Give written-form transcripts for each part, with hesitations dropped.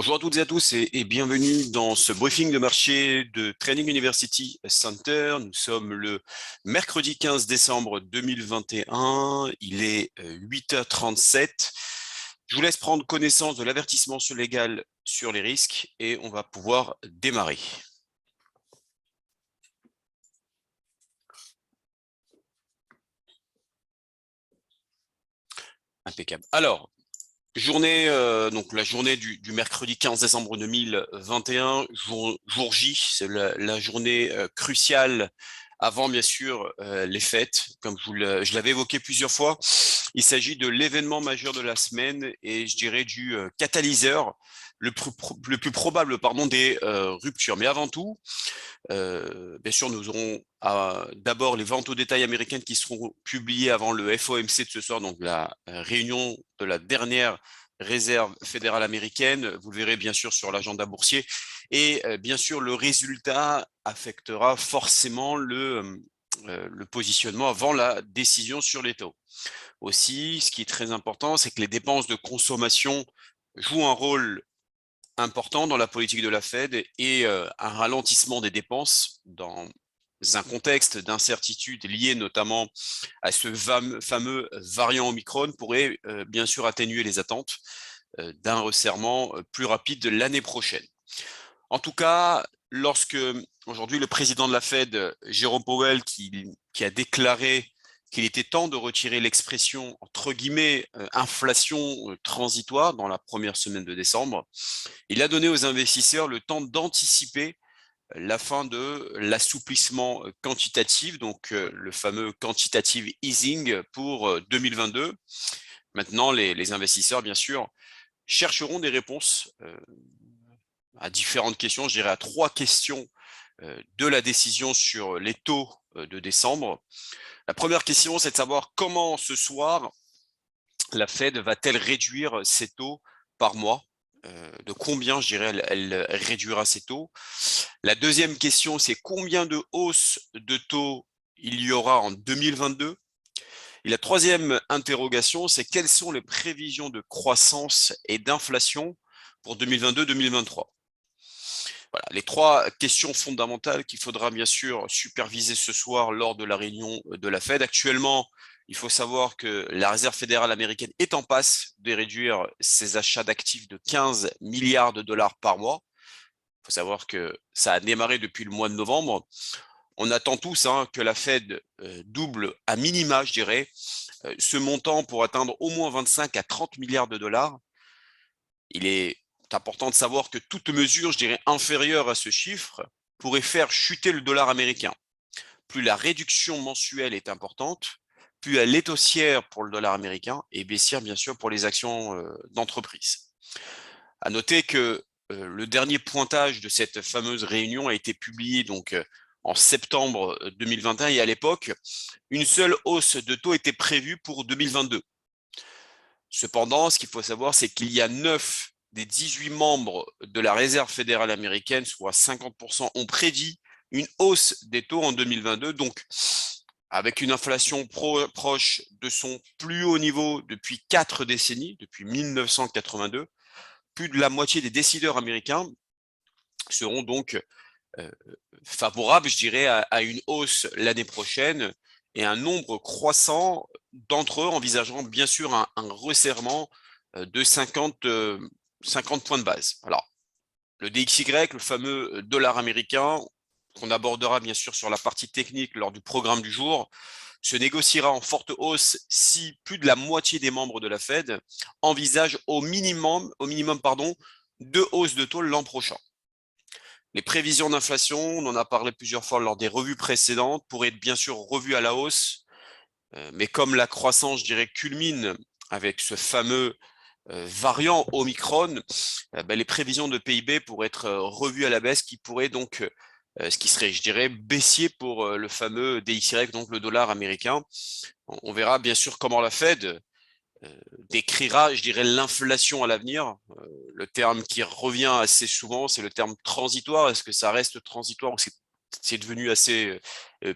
Bonjour à toutes et à tous et bienvenue dans ce briefing de marché de Training University Center. Nous sommes le mercredi 15 décembre 2021. Il est 8h37. Je vous laisse prendre connaissance de l'avertissement légal sur les risques et on va pouvoir démarrer. Impeccable. Alors, donc la journée du mercredi 15 décembre 2021, jour J, c'est la journée cruciale avant bien sûr les fêtes. Comme je l'avais évoqué plusieurs fois, il s'agit de l'événement majeur de la semaine et je dirais du catalyseur le plus probable des ruptures. Mais avant tout, bien sûr, nous aurons d'abord les ventes au détail américaines qui seront publiées avant le FOMC de ce soir, donc la réunion de la dernière réserve fédérale américaine. Vous le verrez bien sûr sur l'agenda boursier. Et bien sûr, le résultat affectera forcément le positionnement avant la décision sur les taux. Aussi, ce qui est très important, c'est que les dépenses de consommation jouent un rôle important dans la politique de la Fed et un ralentissement des dépenses dans un contexte d'incertitude lié notamment à ce fameux variant Omicron pourrait bien sûr atténuer les attentes d'un resserrement plus rapide de l'année prochaine. En tout cas, lorsque aujourd'hui le président de la Fed, Jérôme Powell, qui a déclaré qu'il était temps de retirer l'expression entre guillemets inflation transitoire dans la première semaine de décembre, il a donné aux investisseurs le temps d'anticiper la fin de l'assouplissement quantitatif, donc le fameux quantitative easing pour 2022. Maintenant, les investisseurs, bien sûr, chercheront des réponses à différentes questions, je dirais à 3 questions de la décision sur les taux de décembre. La première question, c'est de savoir comment ce soir, la Fed va-t-elle réduire ses taux par mois, de combien, je dirais, elle réduira ses taux. La deuxième question, c'est combien de hausses de taux il y aura en 2022. Et la troisième interrogation, c'est quelles sont les prévisions de croissance et d'inflation pour 2022-2023. Voilà, les 3 questions fondamentales qu'il faudra bien sûr superviser ce soir lors de la réunion de la Fed. Actuellement, il faut savoir que la Réserve fédérale américaine est en passe de réduire ses achats d'actifs de 15 milliards de dollars par mois. Il faut savoir que ça a démarré depuis le mois de novembre. On attend tous que la Fed double à minima, je dirais, ce montant pour atteindre au moins 25 à 30 milliards de dollars. Il est important de savoir que toute mesure, je dirais, inférieure à ce chiffre pourrait faire chuter le dollar américain. Plus la réduction mensuelle est importante, plus elle est haussière pour le dollar américain et baissière, bien sûr, pour les actions d'entreprise. À noter que le dernier pointage de cette fameuse réunion a été publié donc en septembre 2021 et à l'époque, une seule hausse de taux était prévue pour 2022. Cependant, ce qu'il faut savoir, c'est qu'il y a 9 des 18 membres de la Réserve fédérale américaine, soit 50%, ont prédit une hausse des taux en 2022. Donc, avec une inflation proche de son plus haut niveau depuis 4 décennies, depuis 1982, plus de la moitié des décideurs américains seront donc favorables, je dirais, à une hausse l'année prochaine et un nombre croissant d'entre eux envisageront bien sûr un resserrement de 50 points de base. Alors, le DXY, le fameux dollar américain, qu'on abordera bien sûr sur la partie technique lors du programme du jour, se négociera en forte hausse si plus de la moitié des membres de la Fed envisagent au minimum 2 hausses de taux l'an prochain. Les prévisions d'inflation, on en a parlé plusieurs fois lors des revues précédentes, pourraient être bien sûr revues à la hausse, mais comme la croissance, je dirais, culmine avec ce fameux variant Omicron, les prévisions de PIB pourraient être revues à la baisse, qui pourrait donc, ce qui serait, je dirais, baissier pour le fameux DXY, donc le dollar américain. On verra bien sûr comment la Fed décrira, je dirais, l'inflation à l'avenir. Le terme qui revient assez souvent, c'est le terme transitoire. Est-ce que ça reste transitoire ou c'est devenu assez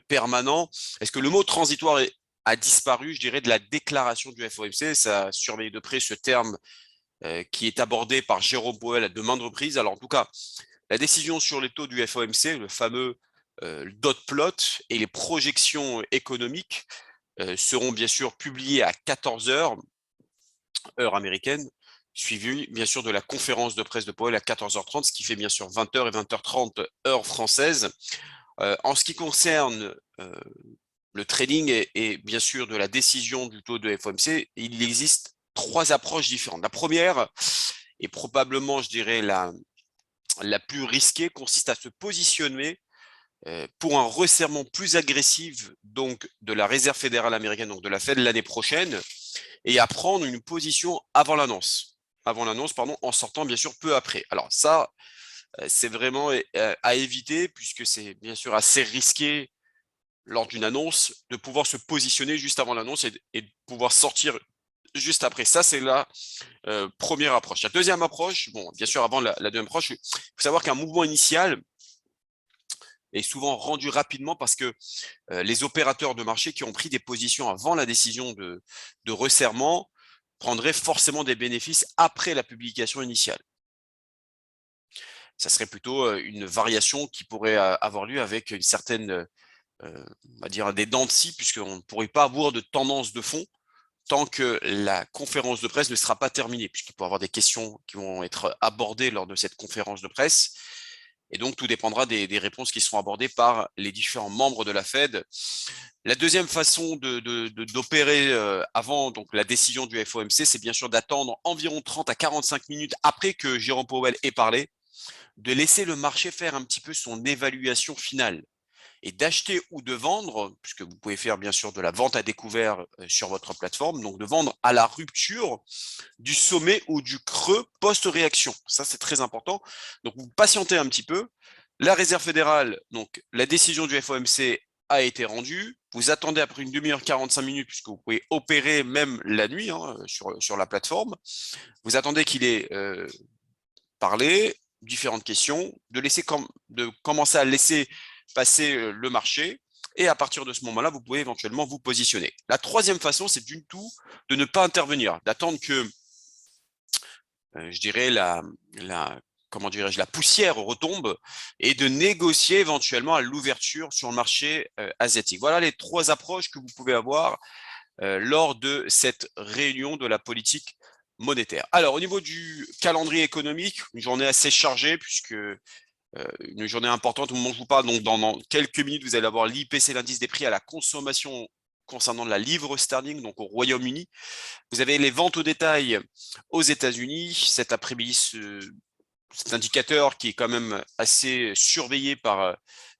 permanent? Est-ce que le mot transitoire a disparu, je dirais, de la déclaration du FOMC? Ça surveille de près ce terme qui est abordé par Jérôme Powell à de maintes reprises. Alors en tout cas, la décision sur les taux du FOMC, le fameux dot plot et les projections économiques seront bien sûr publiées à 14 heures, heure américaine, suivi bien sûr de la conférence de presse de Powell à 14h30, ce qui fait bien sûr 20h et 20h30 heure française. En ce qui concerne le trading et bien sûr de la décision du taux de FOMC, il existe 3 approches différentes. La première, et probablement je dirais la plus risquée, consiste à se positionner pour un resserrement plus agressif donc de la Réserve fédérale américaine, donc de la Fed l'année prochaine, et à prendre une position avant l'annonce. Avant l'annonce, pardon, en sortant bien sûr peu après. Alors ça, c'est vraiment à éviter puisque c'est bien sûr assez risqué lors d'une annonce de pouvoir se positionner juste avant l'annonce et de pouvoir sortir juste après. Ça, c'est la première approche. La deuxième approche, bon, bien sûr, avant la deuxième approche, il faut savoir qu'un mouvement initial est souvent rendu rapidement parce que les opérateurs de marché qui ont pris des positions avant la décision de resserrement prendraient forcément des bénéfices après la publication initiale. Ça serait plutôt une variation qui pourrait avoir lieu avec une certaine, on va dire, des dents de scie, puisqu'on ne pourrait pas avoir de tendance de fond tant que la conférence de presse ne sera pas terminée, puisqu'il peut y avoir des questions qui vont être abordées lors de cette conférence de presse. Et donc, tout dépendra des réponses qui seront abordées par les différents membres de la Fed. La deuxième façon d'opérer avant donc, la décision du FOMC, c'est bien sûr d'attendre environ 30 à 45 minutes après que Jérôme Powell ait parlé, de laisser le marché faire un petit peu son évaluation finale et d'acheter ou de vendre, puisque vous pouvez faire bien sûr de la vente à découvert sur votre plateforme, donc de vendre à la rupture du sommet ou du creux post-réaction. Ça, c'est très important. Donc, vous patientez un petit peu. La Réserve fédérale, donc la décision du FOMC a été rendue. Vous attendez après une demi-heure, 45 minutes, puisque vous pouvez opérer même la nuit sur la plateforme. Vous attendez qu'il ait parlé, différentes questions, de commencer à laisser passer le marché. Et à partir de ce moment-là, vous pouvez éventuellement vous positionner. La troisième façon, c'est du tout de ne pas intervenir, d'attendre que je dirais comment dirais-je, la poussière retombe et de négocier éventuellement à l'ouverture sur le marché asiatique. Voilà les 3 approches que vous pouvez avoir lors de cette réunion de la politique monétaire. Alors, au niveau du calendrier économique, une journée assez chargée puisque une journée importante au moment où je vous parle, donc dans quelques minutes, vous allez avoir l'IPC, l'indice des prix à la consommation concernant la livre sterling, donc au Royaume-Uni. Vous avez les ventes au détail aux États-Unis. Cet après-midi, cet indicateur qui est quand même assez surveillé par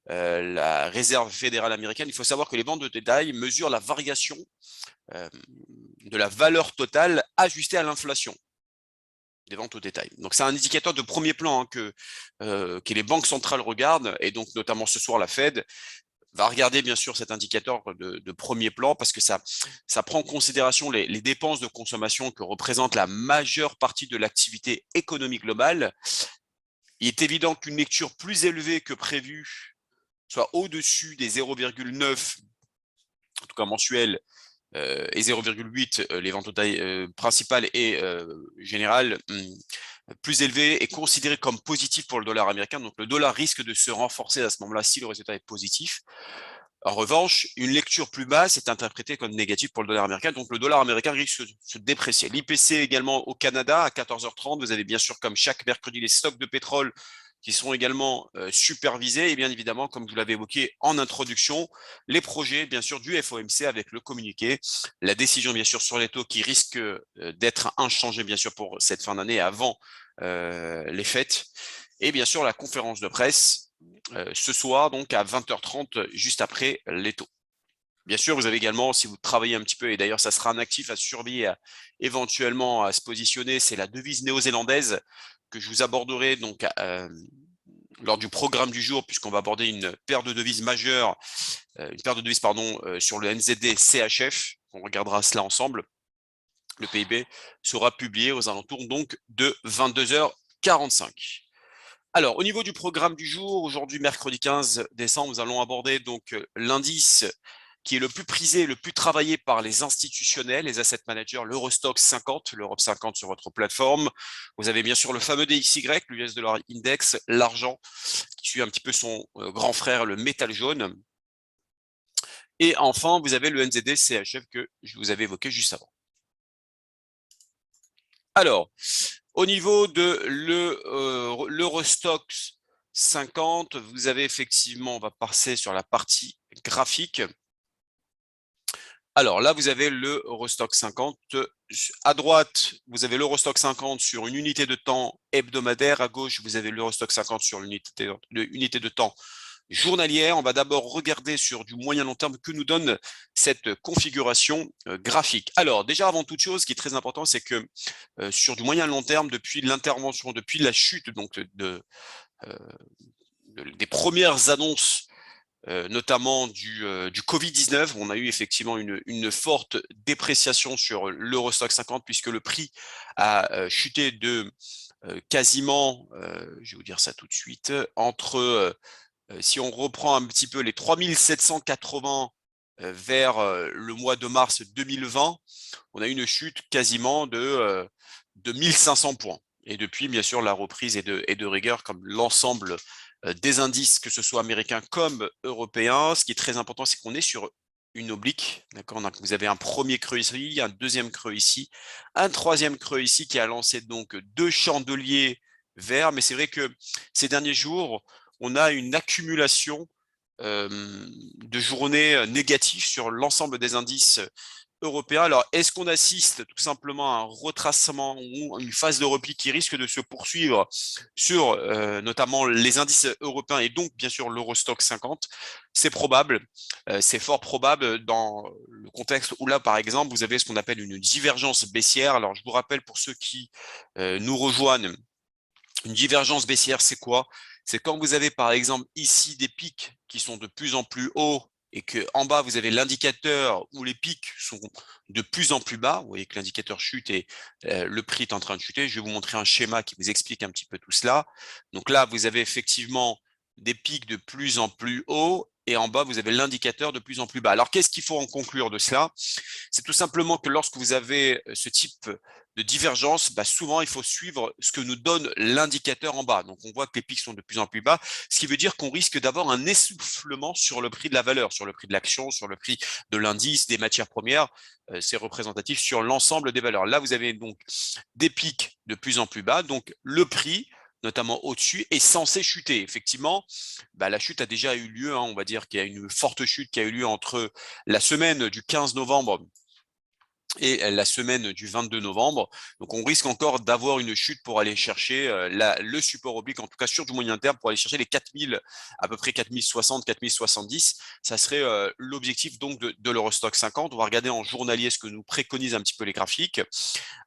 la Réserve fédérale américaine. Il faut savoir que les ventes de détail mesurent la variation de la valeur totale ajustée à l'inflation des ventes au détail. Donc c'est un indicateur de premier plan que les banques centrales regardent, et donc notamment ce soir la Fed va regarder bien sûr cet indicateur de premier plan parce que ça prend en considération les dépenses de consommation que représente la majeure partie de l'activité économique globale. Il est évident qu'une lecture plus élevée que prévu, soit au-dessus des 0,9, en tout cas mensuel, et 0,8 les ventes au taille principales et générales, plus élevé est considéré comme positif pour le dollar américain. Donc le dollar risque de se renforcer à ce moment-là si le résultat est positif. En revanche, une lecture plus basse est interprétée comme négative pour le dollar américain, donc le dollar américain risque de se déprécier. L'IPC également au Canada à 14h30, vous avez bien sûr comme chaque mercredi les stocks de pétrole qui sont également supervisés et bien évidemment, comme je vous l'avais évoqué en introduction, les projets bien sûr du FOMC avec le communiqué, la décision bien sûr sur les taux qui risque d'être inchangée bien sûr pour cette fin d'année avant les fêtes, et bien sûr la conférence de presse ce soir donc à 20h30 juste après les taux. Bien sûr, vous avez également, si vous travaillez un petit peu, et d'ailleurs ça sera un actif à surveiller éventuellement à se positionner, c'est la devise néo-zélandaise que je vous aborderai donc lors du programme du jour, puisqu'on va aborder une paire de devises majeure, sur le NZD CHF. On regardera cela ensemble. Le PIB sera publié aux alentours donc de 22h45. Alors, au niveau du programme du jour, aujourd'hui, mercredi 15 décembre, nous allons aborder donc l'indice qui est le plus prisé, le plus travaillé par les institutionnels, les asset managers, l'Eurostoxx 50, l'Europe 50 sur votre plateforme. Vous avez bien sûr le fameux DXY, l'US Dollar Index, l'argent, qui suit un petit peu son grand frère, le métal jaune. Et enfin, vous avez le NZD CHF que je vous avais évoqué juste avant. Alors, au niveau de l'Eurostoxx 50, vous avez effectivement, on va passer sur la partie graphique. Alors là, vous avez le Eurostoxx 50. À droite, vous avez l'Eurostoxx 50 sur une unité de temps hebdomadaire. À gauche, vous avez l'Eurostoxx 50 sur l'unité de temps journalière. On va d'abord regarder sur du moyen long terme que nous donne cette configuration graphique. Alors déjà, avant toute chose, ce qui est très important, c'est que sur du moyen long terme, depuis l'intervention, depuis la chute donc des premières annonces notamment du Covid-19, on a eu effectivement une forte dépréciation sur l'Eurostoxx 50 puisque le prix a chuté de quasiment, je vais vous dire ça tout de suite, entre, si on reprend un petit peu les 3780 vers le mois de mars 2020, on a eu une chute quasiment de 1500 points. Et depuis, bien sûr, la reprise est de rigueur comme l'ensemble des indices, que ce soit américains comme européens. Ce qui est très important, c'est qu'on est sur une oblique. D'accord. Donc, vous avez un premier creux ici, un deuxième creux ici, un troisième creux ici qui a lancé donc deux chandeliers verts. Mais c'est vrai que ces derniers jours, on a une accumulation de journées négatives sur l'ensemble des indices européen. Alors, est-ce qu'on assiste tout simplement à un retracement ou une phase de repli qui risque de se poursuivre sur notamment les indices européens et donc bien sûr l'Eurostoxx 50? C'est probable, c'est fort probable dans le contexte où là, par exemple, vous avez ce qu'on appelle une divergence baissière. Alors, je vous rappelle pour ceux qui nous rejoignent, une divergence baissière, c'est quoi? C'est quand vous avez par exemple ici des pics qui sont de plus en plus hauts et que en bas vous avez l'indicateur où les pics sont de plus en plus bas. Vous voyez que l'indicateur chute et le prix est en train de chuter. Je vais vous montrer un schéma qui vous explique un petit peu tout cela. Donc là, vous avez effectivement des pics de plus en plus hauts et en bas, vous avez l'indicateur de plus en plus bas. Alors, qu'est-ce qu'il faut en conclure de cela? C'est tout simplement que lorsque vous avez ce type de divergence, souvent, il faut suivre ce que nous donne l'indicateur en bas. Donc, on voit que les pics sont de plus en plus bas, ce qui veut dire qu'on risque d'avoir un essoufflement sur le prix de la valeur, sur le prix de l'action, sur le prix de l'indice, des matières premières. C'est représentatif sur l'ensemble des valeurs. Là, vous avez donc des pics de plus en plus bas. Donc, le prix, notamment au-dessus, est censé chuter. Effectivement, la chute a déjà eu lieu. On va dire qu'il y a une forte chute qui a eu lieu entre la semaine du 15 novembre et la semaine du 22 novembre. Donc, on risque encore d'avoir une chute pour aller chercher le support oblique, en tout cas sur du moyen terme, pour aller chercher les 4000, à peu près 4060, 4070. Ça serait l'objectif donc de l'Eurostoxx 50. On va regarder en journalier ce que nous préconisent un petit peu les graphiques.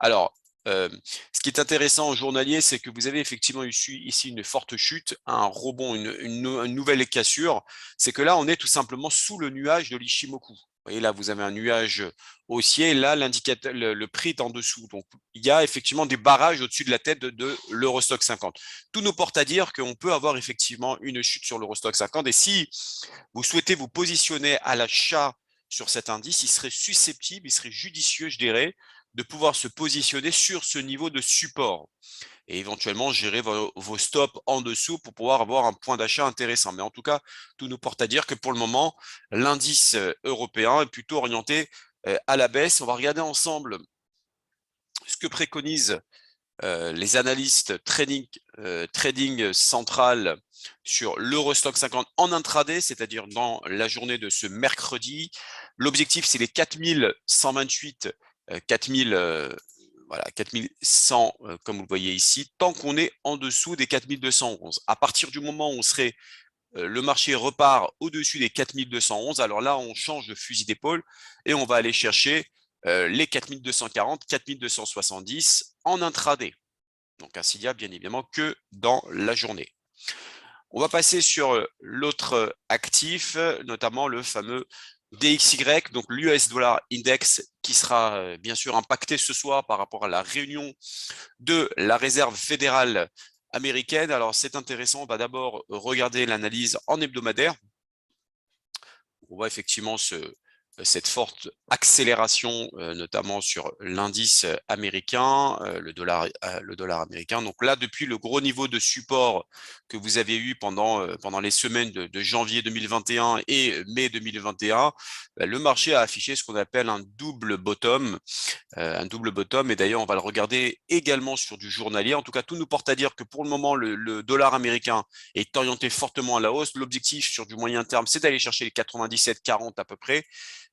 Alors, ce qui est intéressant en journalier, c'est que vous avez effectivement ici une forte chute, un rebond, une nouvelle cassure. C'est que là, on est tout simplement sous le nuage de l'Ichimoku. Vous voyez, là, vous avez un nuage haussier. Là, l'indicateur, le prix est en dessous. Donc, il y a effectivement des barrages au-dessus de la tête de l'Eurostoxx 50. Tout nous porte à dire qu'on peut avoir effectivement une chute sur l'Eurostoxx 50. Et si vous souhaitez vous positionner à l'achat sur cet indice, il serait susceptible, il serait judicieux, je dirais, de pouvoir se positionner sur ce niveau de support et éventuellement gérer vos stops en dessous pour pouvoir avoir un point d'achat intéressant. Mais en tout cas, tout nous porte à dire que pour le moment, l'indice européen est plutôt orienté à la baisse. On va regarder ensemble ce que préconisent les analystes trading central sur l'Eurostoxx 50 en intraday, c'est-à-dire dans la journée de ce mercredi. L'objectif, c'est les 4128, 4000, voilà, 4100, comme vous le voyez ici, tant qu'on est en dessous des 4211. À partir du moment où le marché repart au-dessus des 4211, alors là, on change de fusil d'épaule et on va aller chercher les 4240, 4270 en intraday. Donc ainsi bien évidemment que dans la journée. On va passer sur l'autre actif, notamment le fameux DXY, donc l'US Dollar Index, qui sera bien sûr impacté ce soir par rapport à la réunion de la Réserve fédérale américaine. Alors c'est intéressant, on va d'abord regarder l'analyse en hebdomadaire. On voit effectivement cette forte accélération, notamment sur l'indice américain, le dollar américain. Donc là, depuis le gros niveau de support que vous avez eu pendant les semaines de janvier 2021 et mai 2021, le marché a affiché ce qu'on appelle un double bottom. Et d'ailleurs on va le regarder également sur du journalier. En tout cas, tout nous porte à dire que pour le moment le dollar américain est orienté fortement à la hausse. L'objectif sur du moyen terme, c'est d'aller chercher les 97,40 à peu près.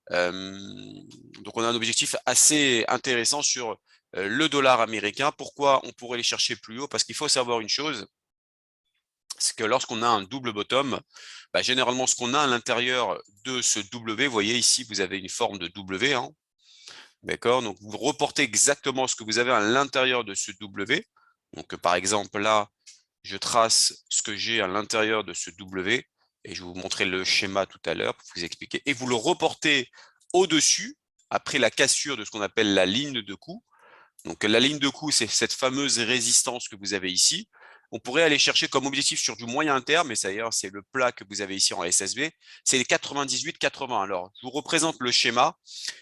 Donc on a un objectif assez intéressant sur le dollar américain. Pourquoi on pourrait les chercher plus haut? Parce qu'il faut savoir une chose, c'est que lorsqu'on a un double bottom, généralement ce qu'on a à l'intérieur de ce W, vous voyez ici vous avez une forme de W, hein, d'accord? Donc vous reportez exactement ce que vous avez à l'intérieur de ce W. Donc par exemple là, je trace ce que j'ai à l'intérieur de ce W et je vais vous montrer le schéma tout à l'heure pour vous expliquer. Et vous le reportez au-dessus, après la cassure de ce qu'on appelle la ligne de coup. Donc la ligne de coup, c'est cette fameuse résistance que vous avez ici. On pourrait aller chercher comme objectif sur du moyen terme, et d'ailleurs c'est le plat que vous avez ici en SSB, c'est les 98,80. Alors je vous représente le schéma.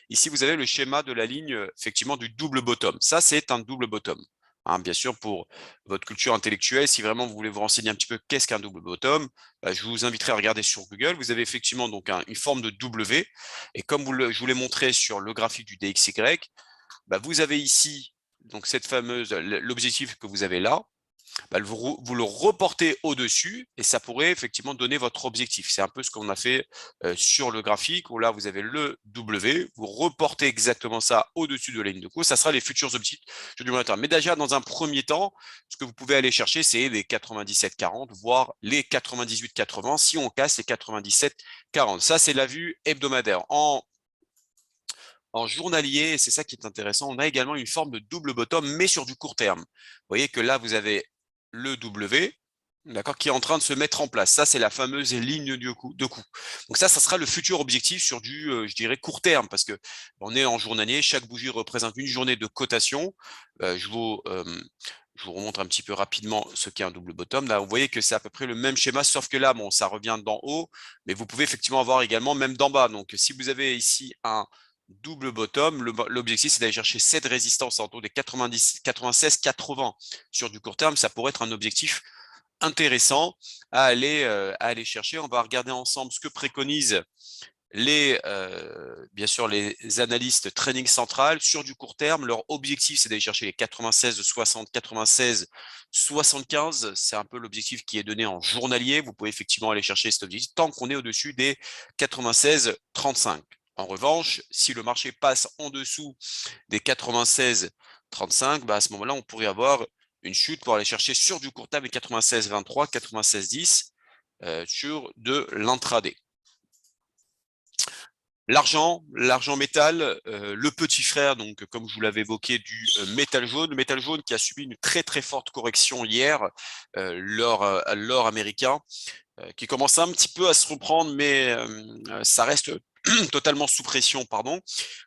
Ici vous avez le schéma de la ligne effectivement du double bottom. Ça c'est un double bottom. Hein, bien sûr, pour votre culture intellectuelle, si vraiment vous voulez vous renseigner un petit peu qu'est-ce qu'un double bottom, je vous inviterai à regarder sur Google. Vous avez effectivement donc une forme de W, et comme je vous l'ai montré sur le graphique du DXY, vous avez ici donc cette fameuse l'objectif que vous avez là, vous le reportez au-dessus et ça pourrait effectivement donner votre objectif. C'est un peu ce qu'on a fait sur le graphique où là vous avez le W, vous reportez exactement ça au-dessus de la ligne de coup, ça sera les futurs objectifs du moyen terme. Mais déjà dans un premier temps, ce que vous pouvez aller chercher, c'est les 97,40 voire les 98,80 si on casse les 97,40. Ça c'est la vue hebdomadaire. En journalier, c'est ça qui est intéressant, on a également une forme de double bottom, mais sur du court terme. Vous voyez que là, vous avez le W, d'accord, qui est en train de se mettre en place. Ça, c'est la fameuse ligne de coup. Donc ça sera le futur objectif sur du, je dirais, court terme, parce que on est en journalier, chaque bougie représente une journée de cotation. Je vous remontre un petit peu rapidement ce qu'est un double bottom. Là, vous voyez que c'est à peu près le même schéma, sauf que là, bon, ça revient d'en haut, mais vous pouvez effectivement avoir également même d'en bas. Donc, si vous avez ici un double bottom, l'objectif c'est d'aller chercher cette résistance autour des 96-80 sur du court terme. Ça pourrait être un objectif intéressant à aller chercher. On va regarder ensemble ce que préconisent bien sûr les analystes trading central sur du court terme. Leur objectif c'est d'aller chercher les 96-60, 96-75. C'est un peu l'objectif qui est donné en journalier. Vous pouvez effectivement aller chercher cet objectif tant qu'on est au-dessus des 96-35. En revanche, si le marché passe en dessous des 96,35, à ce moment-là, on pourrait avoir une chute pour aller chercher sur du court terme les 96,23, 96,10 sur de l'intraday. L'argent métal, le petit frère, donc comme je vous l'avais évoqué, du métal jaune qui a subi une très très forte correction hier, l'or américain, qui commence un petit peu à se reprendre, mais ça reste totalement sous pression, pardon.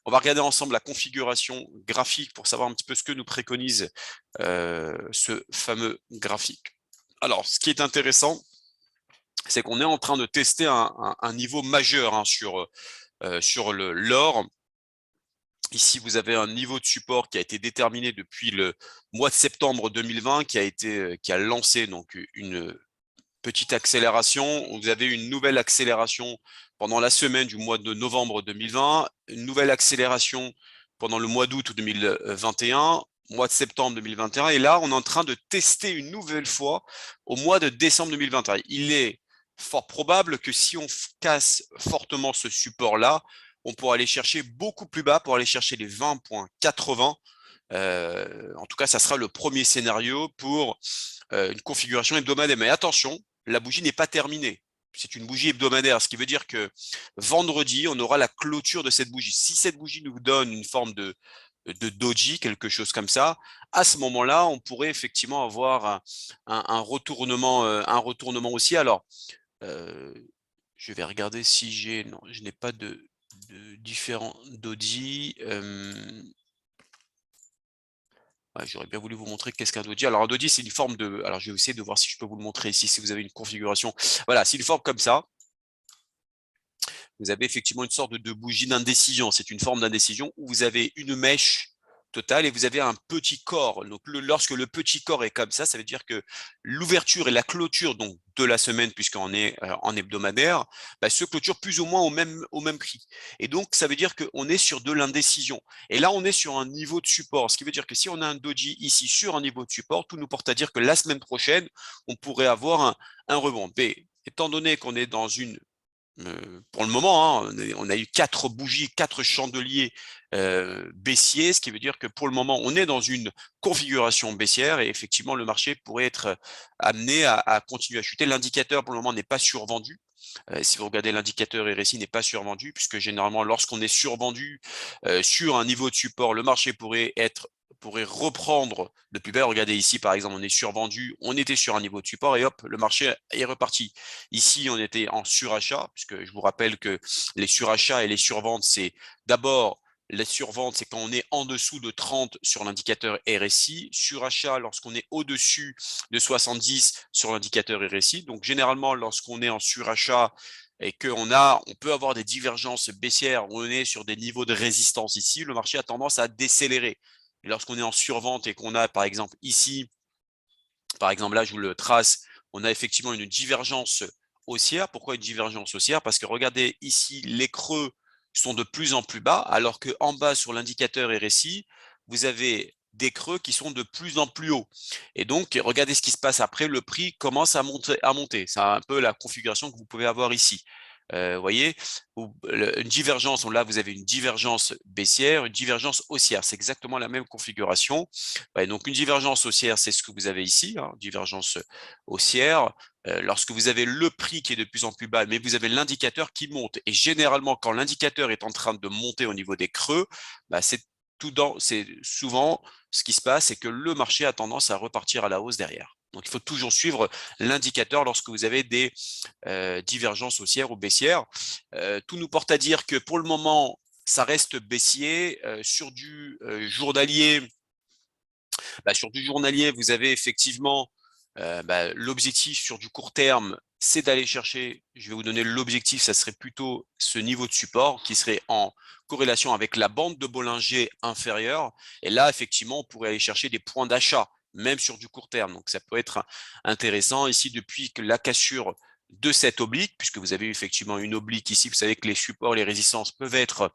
On va regarder ensemble la configuration graphique pour savoir un petit peu ce que nous préconise ce fameux graphique. Alors, ce qui est intéressant, c'est qu'on est en train de tester un niveau majeur hein, sur l'or. Ici, vous avez un niveau de support qui a été déterminé depuis le mois de septembre 2020, qui a lancé donc une petite accélération. Vous avez une nouvelle accélération pendant la semaine du mois de novembre 2020, une nouvelle accélération pendant le mois d'août 2021, mois de septembre 2021, et là, on est en train de tester une nouvelle fois au mois de décembre 2021. Il est fort probable que si on casse fortement ce support-là, on pourra aller chercher beaucoup plus bas pour aller chercher les 20,80. En tout cas, ça sera le premier scénario pour une configuration hebdomadaire. Mais attention, la bougie n'est pas terminée. C'est une bougie hebdomadaire, ce qui veut dire que vendredi, on aura la clôture de cette bougie. Si cette bougie nous donne une forme de doji, quelque chose comme ça, à ce moment-là, on pourrait effectivement avoir un retournement aussi. Alors, je vais regarder si j'ai... Non, je n'ai pas de différents doji. J'aurais bien voulu vous montrer qu'est-ce qu'un doji. Alors un doji, c'est une forme de... Alors je vais essayer de voir si je peux vous le montrer ici, si vous avez une configuration. Voilà, c'est une forme comme ça. vous avez effectivement une sorte de bougie d'indécision. C'est une forme d'indécision où vous avez une mèche totale et vous avez un petit corps. Donc, lorsque le petit corps est comme ça veut dire que l'ouverture et la clôture donc, de la semaine, puisqu'on est en hebdomadaire, se clôture plus ou moins au même prix. Et donc, ça veut dire qu'on est sur de l'indécision. Et là, on est sur un niveau de support, ce qui veut dire que si on a un doji ici sur un niveau de support, tout nous porte à dire que la semaine prochaine, on pourrait avoir un rebond. Mais étant donné qu'on est dans une pour le moment, hein, on a eu 4 bougies, 4 chandeliers baissiers, ce qui veut dire que pour le moment, on est dans une configuration baissière et effectivement, le marché pourrait être amené à continuer à chuter. L'indicateur, pour le moment, n'est pas survendu. Si vous regardez l'indicateur RSI n'est pas survendu, puisque généralement, lorsqu'on est survendu sur un niveau de support, le marché pourrait reprendre de plus belle. Regardez ici, par exemple, on est survendu, on était sur un niveau de support et hop, le marché est reparti. Ici, on était en surachat, puisque je vous rappelle que les surachats et les surventes, c'est d'abord la survente, c'est quand on est en dessous de 30 sur l'indicateur RSI. Surachat, lorsqu'on est au-dessus de 70 sur l'indicateur RSI. Donc, généralement, lorsqu'on est en surachat et on peut avoir des divergences baissières où on est sur des niveaux de résistance ici, le marché a tendance à décélérer. Et lorsqu'on est en survente et qu'on a, par exemple, ici, par exemple, là, je vous le trace, on a effectivement une divergence haussière. Pourquoi une divergence haussière? Parce que regardez ici, les creux sont de plus en plus bas, alors qu'en bas sur l'indicateur RSI, vous avez des creux qui sont de plus en plus hauts. Et donc, regardez ce qui se passe après, le prix commence à monter. C'est un peu la configuration que vous pouvez avoir ici. Vous voyez, une divergence, là vous avez une divergence baissière, une divergence haussière, c'est exactement la même configuration. Ouais, donc une divergence haussière, c'est ce que vous avez ici, hein, divergence haussière, lorsque vous avez le prix qui est de plus en plus bas, mais vous avez l'indicateur qui monte. Et généralement, quand l'indicateur est en train de monter au niveau des creux, c'est souvent ce qui se passe, c'est que le marché a tendance à repartir à la hausse derrière. Donc, il faut toujours suivre l'indicateur lorsque vous avez des divergences haussières ou baissières. Tout nous porte à dire que pour le moment, ça reste baissier. Sur du journalier, vous avez effectivement l'objectif sur du court terme, c'est d'aller chercher, je vais vous donner l'objectif, ça serait plutôt ce niveau de support qui serait en corrélation avec la bande de Bollinger inférieure. Et là, effectivement, on pourrait aller chercher des points d'achat, même sur du court terme. Donc, ça peut être intéressant. Ici, depuis que la cassure de cette oblique, puisque vous avez effectivement une oblique ici, vous savez que les supports, les résistances peuvent être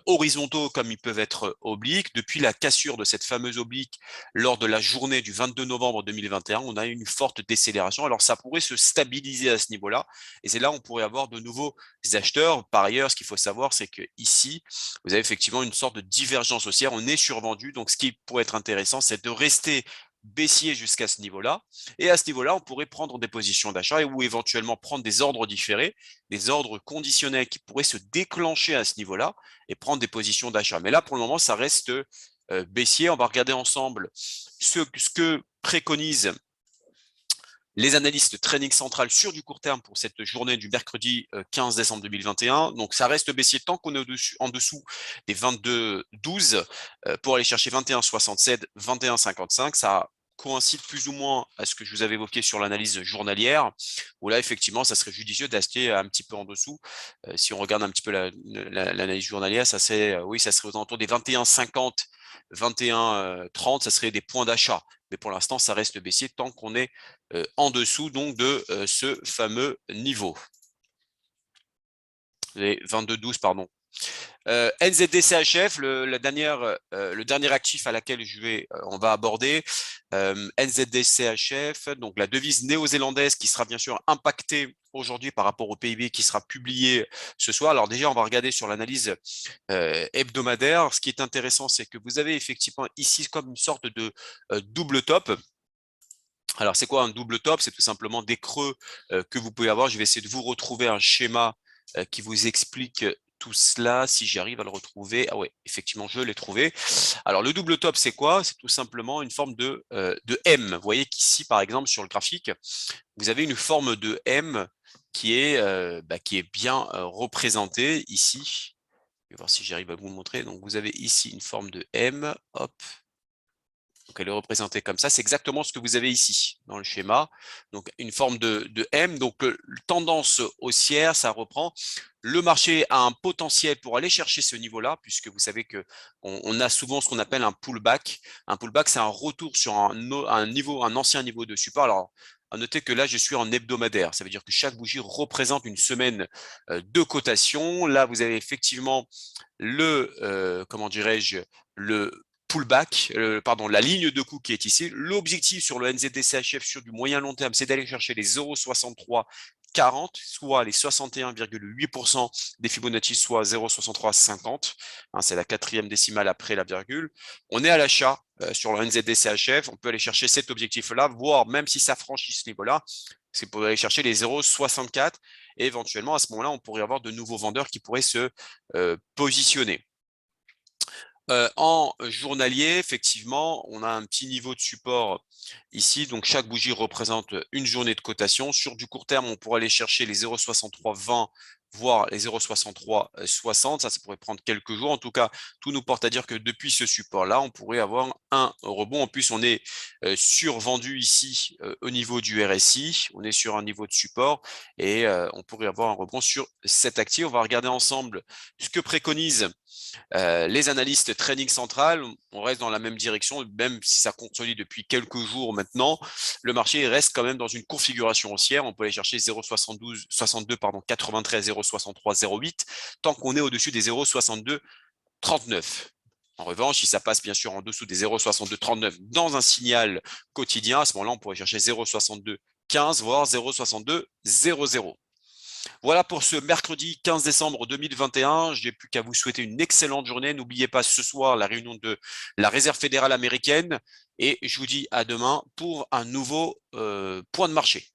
horizontaux comme ils peuvent être obliques. Depuis la cassure de cette fameuse oblique lors de la journée du 22 novembre 2021, on a une forte décélération. Alors, ça pourrait se stabiliser à ce niveau-là. Et c'est là où on pourrait avoir de nouveaux acheteurs. Par ailleurs, ce qu'il faut savoir, c'est que ici, vous avez effectivement une sorte de divergence haussière. On est survendu. Donc, ce qui pourrait être intéressant, c'est de rester baissier jusqu'à ce niveau-là. Et à ce niveau-là, on pourrait prendre des positions d'achat ou éventuellement prendre des ordres différés, des ordres conditionnels qui pourraient se déclencher à ce niveau-là et prendre des positions d'achat. Mais là, pour le moment, ça reste baissier. On va regarder ensemble ce que préconisent les analystes trading central sur du court terme pour cette journée du mercredi 15 décembre 2021. Donc, ça reste baissier tant qu'on est en dessous des 22,12 pour aller chercher 21,67, 21,55. Ça coïncide plus ou moins à ce que je vous avais évoqué sur l'analyse journalière, où là, effectivement, ça serait judicieux d'acheter un petit peu en dessous. Si on regarde un petit peu l'analyse journalière, ça serait aux alentours des 21,50, 21,30, ça serait des points d'achat. Mais pour l'instant, ça reste baissier tant qu'on est en dessous donc de ce fameux niveau. Les 22,12, pardon. NZD-CHF, le dernier actif à laquelle on va aborder, NZD-CHF, donc la devise néo-zélandaise qui sera bien sûr impactée aujourd'hui par rapport au PIB qui sera publié ce soir. Alors déjà, on va regarder sur l'analyse hebdomadaire. Ce qui est intéressant, c'est que vous avez effectivement ici comme une sorte de double top. Alors, c'est quoi un double top? C'est tout simplement des creux que vous pouvez avoir. Je vais essayer de vous retrouver un schéma qui vous explique tout cela, si j'arrive à le retrouver. Ah ouais, effectivement, je l'ai trouvé. Alors, le double top, c'est quoi? C'est tout simplement une forme de M. Vous voyez qu'ici, par exemple, sur le graphique, vous avez une forme de M qui est bien représentée ici. Je vais voir si j'arrive à vous le montrer. Donc, vous avez ici une forme de M. Hop. Donc, elle est représentée comme ça. C'est exactement ce que vous avez ici dans le schéma. Donc, une forme de M. Donc, tendance haussière, ça reprend. Le marché a un potentiel pour aller chercher ce niveau-là, puisque vous savez que on a souvent ce qu'on appelle un pullback. Un pullback, c'est un retour sur un ancien niveau de support. Alors, à noter que là, je suis en hebdomadaire. Ça veut dire que chaque bougie représente une semaine de cotation. Là, vous avez effectivement comment dirais-je, le pullback, pardon, la ligne de coût qui est ici. L'objectif sur le NZD-CHF sur du moyen long terme, c'est d'aller chercher les 0,6340, soit les 61,8% des Fibonacci, soit 0,6350. Hein, c'est la quatrième décimale après la virgule. On est à l'achat sur le NZD-CHF. On peut aller chercher cet objectif-là, voire même si ça franchit ce niveau-là, c'est pour aller chercher les 0,64 et éventuellement à ce moment-là, on pourrait avoir de nouveaux vendeurs qui pourraient se positionner. En journalier, effectivement, on a un petit niveau de support ici. Donc, chaque bougie représente une journée de cotation. Sur du court terme, on pourra aller chercher les 0,6320, voire les 0,6360. Ça pourrait prendre quelques jours. En tout cas, tout nous porte à dire que depuis ce support-là, on pourrait avoir un rebond. En plus, on est survendu ici au niveau du RSI. On est sur un niveau de support et on pourrait avoir un rebond sur cet actif. On va regarder ensemble ce que préconise les analystes trading central. On reste dans la même direction, même si ça consolide depuis quelques jours maintenant. Le marché reste quand même dans une configuration haussière. On peut aller chercher 0,72, 62, pardon, 93, 0,63, 0,8, tant qu'on est au-dessus des 0,62, 39. En revanche, si ça passe bien sûr en dessous des 0,62, 39 dans un signal quotidien, à ce moment-là, on pourrait chercher 0,62, 15, voire 0,62, 00. Voilà pour ce mercredi 15 décembre 2021. Je n'ai plus qu'à vous souhaiter une excellente journée. N'oubliez pas ce soir la réunion de la Réserve fédérale américaine. Et je vous dis à demain pour un nouveau point de marché.